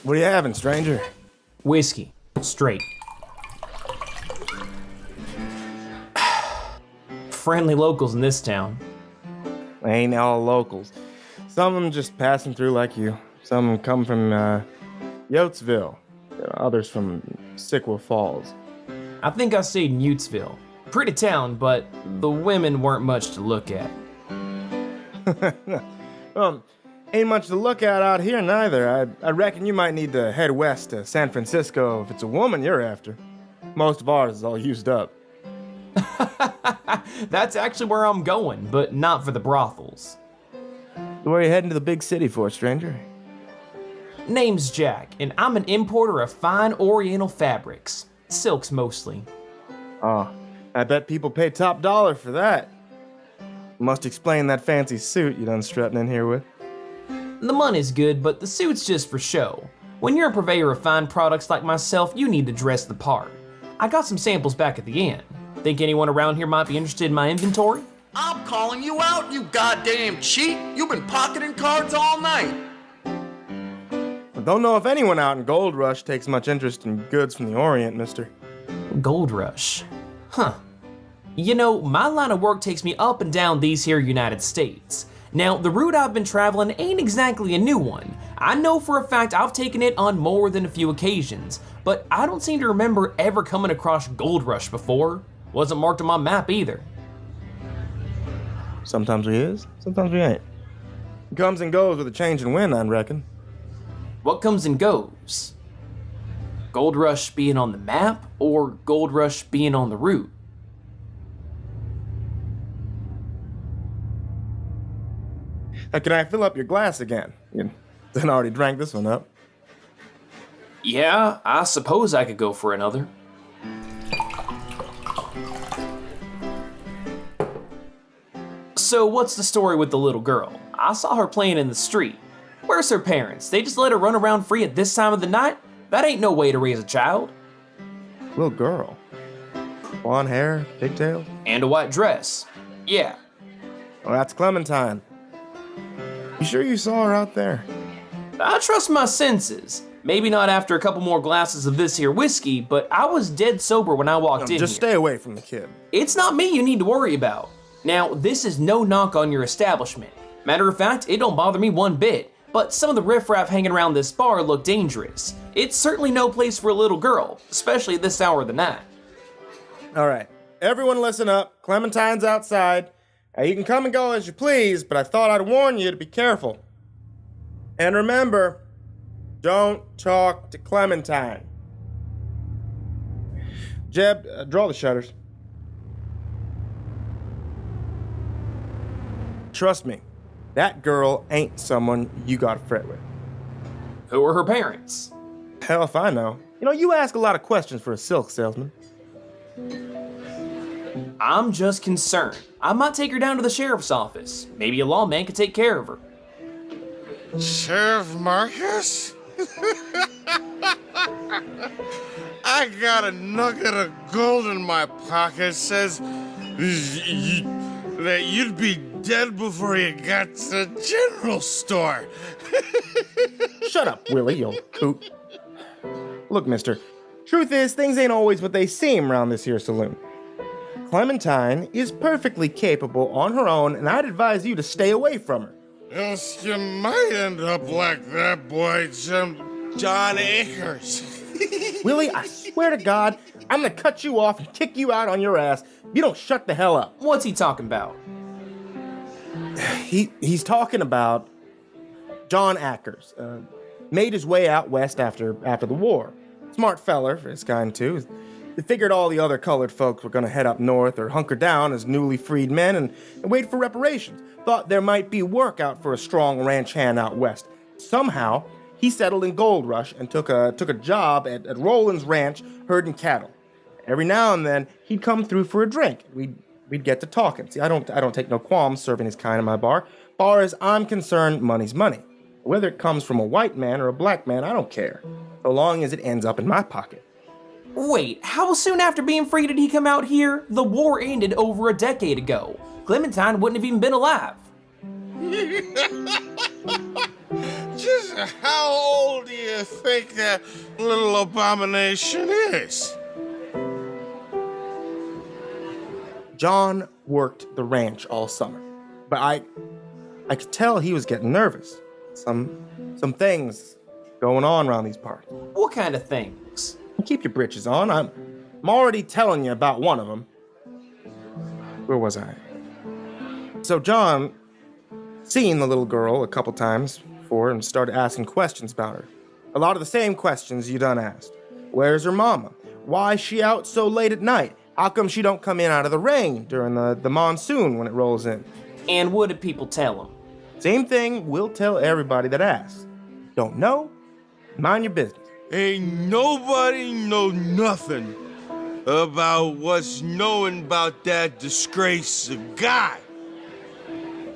What are you having, stranger? Whiskey. Straight. Friendly locals in this town. Ain't all locals. Some of them just passing through like you. Some of them come from Yoatsville. Others from Sickwa Falls. I think I stayed in Ewaltsville. Pretty town, but the women weren't much to look at. Ain't much to look at out here neither. I reckon you might need to head west to San Francisco if it's a woman you're after. Most of ours is all used up. That's actually where I'm going, but not for the brothels. Where are you heading to the big city for, stranger? Name's Jack, and I'm an importer of fine oriental fabrics. Silks mostly. Oh, I bet people pay top dollar for that. Must explain that fancy suit you done strutting in here with. The money's good, but the suit's just for show. When you're a purveyor of fine products like myself, you need to dress the part. I got some samples back at the end. Think anyone around here might be interested in my inventory? I'm calling you out, you goddamn cheat! You've been pocketing cards all night! I don't know if anyone out in Gold Rush takes much interest in goods from the Orient, mister. Gold Rush. Huh. You know, my line of work takes me up and down these here United States. Now, the route I've been traveling ain't exactly a new one. I know for a fact I've taken it on more than a few occasions, but I don't seem to remember ever coming across Gold Rush before. Wasn't marked on my map either. Sometimes we is, sometimes we ain't. It comes and goes with a change in wind, I reckon. What comes and goes? Gold Rush being on the map, or Gold Rush being on the route? Can I fill up your glass again? You done already drank this one up. Yeah, I suppose I could go for another. So what's the story with the little girl? I saw her playing in the street. Where's her parents? They just let her run around free at this time of the night? That ain't no way to raise a child. Little girl. Blonde hair, pigtails? And a white dress. Yeah. Oh, that's Clementine. You sure you saw her out there? I trust my senses. Maybe not after a couple more glasses of this here whiskey, but I was dead sober when I walked in Just here. stay away from the kid. It's not me you need to worry about. Now, this is no knock on your establishment. Matter of fact, it don't bother me one bit, but some of the riffraff hanging around this bar look dangerous. It's certainly no place for a little girl, especially at this hour of the night. All right, everyone listen up. Clementine's outside. You can come and go as you please, but I thought I'd warn you to be careful. And remember, don't talk to Clementine. Jeb, draw the shutters. Trust me, that girl ain't someone you gotta fret with. Who are her parents? Hell if I know. You know, you ask a lot of questions for a silk salesman. I'm just concerned. I might take her down to the sheriff's office. Maybe a lawman could take care of her. Sheriff Marcus? I got a nugget of gold in my pocket. Says that you'd be dead before you got to the general store. Shut up, Willie, you old coot. Look, mister, truth is, things ain't always what they seem around this here saloon. Clementine is perfectly capable on her own, and I'd advise you to stay away from her. Yes, you might end up like that boy, John Ackers. Willie, I swear to God, I'm gonna cut you off and kick you out on your ass if you don't shut the hell up. What's he talking about? He's talking about John Ackers. Made his way out west after the war. Smart feller for his kind, too. They figured all the other colored folks were gonna head up north or hunker down as newly freed men and wait for reparations. Thought there might be work out for a strong ranch hand out west. Somehow, he settled in Gold Rush and took a job at Roland's ranch herding cattle. Every now and then, he'd come through for a drink. We'd get to talking. See, I don't take no qualms serving his kind in my bar. Far as I'm concerned, money's money. Whether it comes from a white man or a black man, I don't care. So long as it ends up in my pocket. Wait, how soon after being free did he come out here? The war ended over a decade ago. Clementine wouldn't have even been alive. Just how old do you think that little abomination is? John worked the ranch all summer, but I could tell he was getting nervous. Some things going on around these parts. What kind of things? Keep your britches on. I'm already telling you about one of them. Where was I? So John seen the little girl a couple times before and started asking questions about her. A lot of the same questions you done asked. Where's her mama? Why is she out so late at night? How come she don't come in out of the rain during the monsoon when it rolls in? And what did people tell him? Same thing we'll tell everybody that asks. Don't know? Mind your business. Ain't nobody know nothing about what's knowing about that disgraced guy.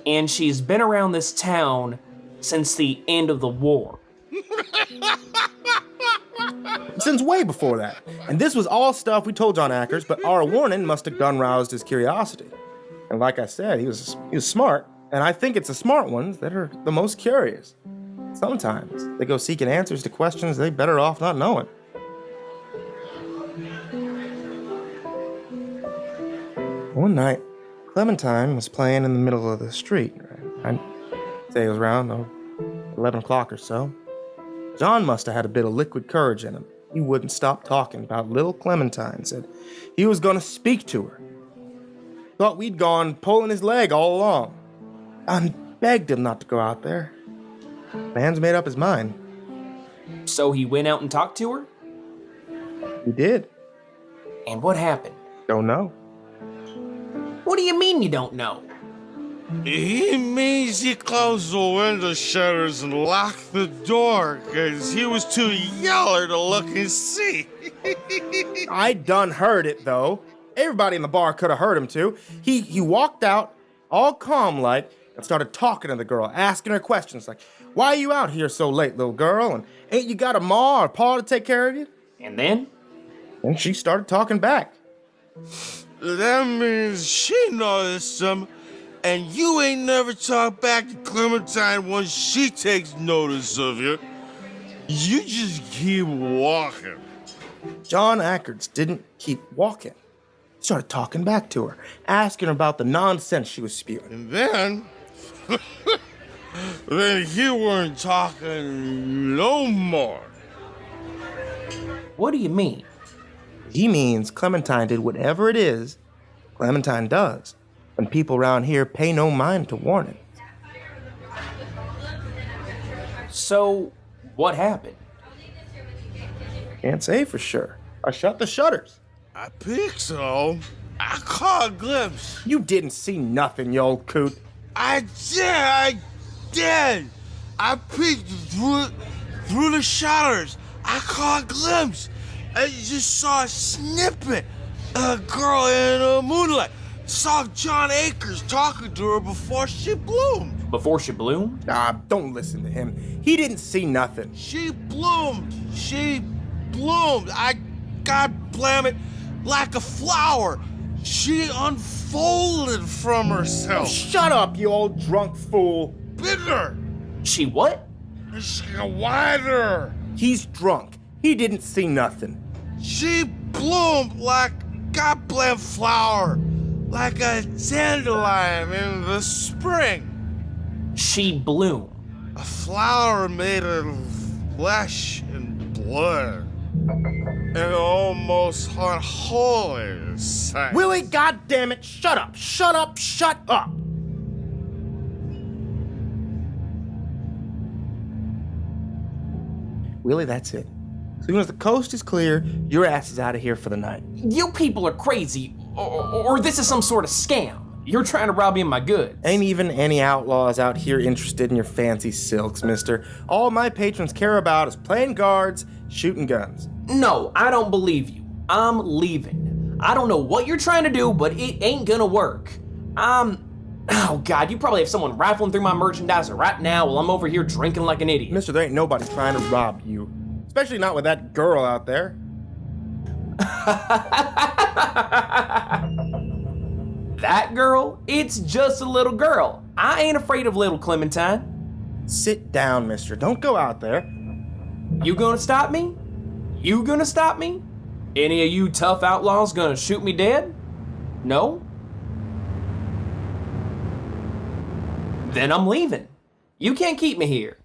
And she's been around this town since the end of the war. Since way before that. And this was all stuff we told John Ackers, but our warning must have done roused his curiosity. And like I said, he was smart, and I think it's the smart ones that are the most curious. Sometimes they go seeking answers to questions they better off not knowing. One night, Clementine was playing in the middle of the street. I'd say it was around 11 o'clock or so. John must have had a bit of liquid courage in him. He wouldn't stop talking about little Clementine, said he was going to speak to her. Thought we'd gone pulling his leg all along. I begged him not to go out there. Man's made up his mind. So he went out and talked to her? He did. And what happened? Don't know. What do you mean you don't know? He means he closed the window shutters and locked the door because he was too yeller to look and see. I done heard it, though. Everybody in the bar could have heard him, too. He walked out, all calm-like, and started talking to the girl, asking her questions like, why are you out here so late, little girl? And ain't you got a ma or pa to take care of you? And then? And she started talking back. That means she noticed him, and you ain't never talked back to Clementine once she takes notice of you. You just keep walking. John Ackers didn't keep walking. He started talking back to her, asking her about the nonsense she was spewing. And then he weren't talking no more. What do you mean? He means Clementine did whatever it is Clementine does when people around here pay no mind to warnings. So, what happened? Can't say for sure. I shut the shutters. I think so. I caught a glimpse. You didn't see nothing, you old coot. I did. I peeked through the shutters. I caught a glimpse. I just saw a snippet of a girl in the moonlight. Saw John Ackers talking to her before she bloomed. Before she bloomed? Don't listen to him. He didn't see nothing. She bloomed. God blame it, like a flower. She unfolded from herself. Shut up, you old drunk fool. Bigger. She what? She got wider. He's drunk. He didn't see nothing. She bloomed like goddamn flower, like a dandelion in the spring. She bloomed. A flower made of flesh and blood. An almost unholy sight. Willie, goddammit, shut up, shut up, shut up. Willie, that's it. As soon as the coast is clear, your ass is out of here for the night. You people are crazy, or this is some sort of scam. You're trying to rob me of my goods. Ain't even any outlaws out here interested in your fancy silks, mister. All my patrons care about is playing guards, shooting guns. No, I don't believe you. I'm leaving. I don't know what you're trying to do, but it ain't gonna work. Oh God, you probably have someone rifling through my merchandise right now while I'm over here drinking like an idiot. Mister, there ain't nobody trying to rob you. Especially not with that girl out there. That girl? It's just a little girl. I ain't afraid of little Clementine. Sit down, mister. Don't go out there. You gonna stop me? You gonna stop me? Any of you tough outlaws gonna shoot me dead? No? Then I'm leaving. You can't keep me here.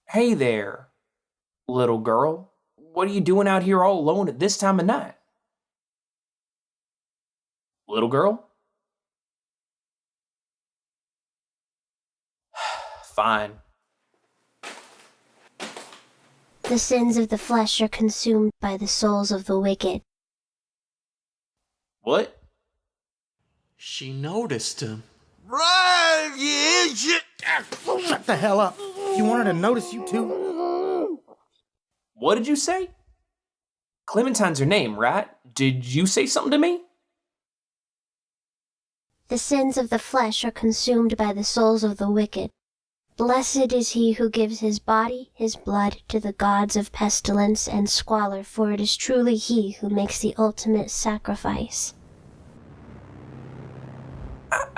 Hey there, little girl. What are you doing out here all alone at this time of night? Little girl? Fine. The sins of the flesh are consumed by the souls of the wicked. What? She noticed him. Run, you idiot! Shut the hell up. You want her to notice you too? What did you say? Clementine's her name, right? Did you say something to me? The sins of the flesh are consumed by the souls of the wicked. Blessed is he who gives his body, his blood, to the gods of pestilence and squalor, for it is truly he who makes the ultimate sacrifice.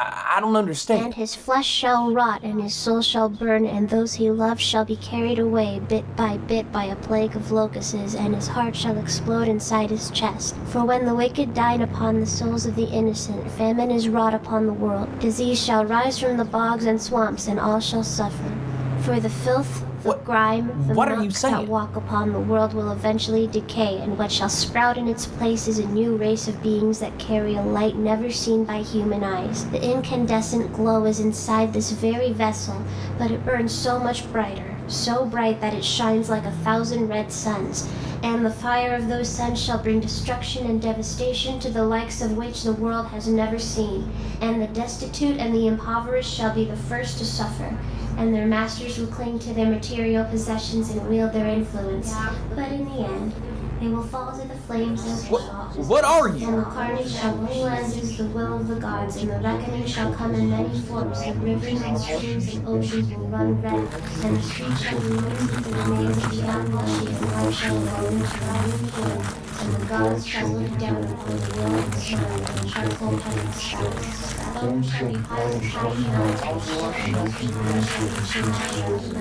I don't understand. And his flesh shall rot, and his soul shall burn, and those he loves shall be carried away bit by a plague of locusts, and his heart shall explode inside his chest. For when the wicked dine upon the souls of the innocent, famine is wrought upon the world. Disease shall rise from the bogs and swamps, and all shall suffer. For the filth, the grime, the what are you muck saying? that walk upon the world will eventually decay, and what shall sprout in its place is a new race of beings that carry a light never seen by human eyes. The incandescent glow is inside this very vessel, but it burns so much brighter, so bright that it shines like 1,000 red suns. And the fire of those suns shall bring destruction and devastation to the likes of which the world has never seen. And the destitute and the impoverished shall be the first to suffer. And their masters will cling to their material possessions and wield their influence. But in the end, they will fall to the flames and What are you? And the carnage shall no end is the will of the gods, and the reckoning shall come in many forms. The rivers and streams and oceans will run red, and the streets shall be mixed with the remains of the unlucky, and life shall go into running pool. And the gods shall look down upon the world and smile, and charcoal heaven skies. Bones shall be piled of high mountains, and the people shall be changed.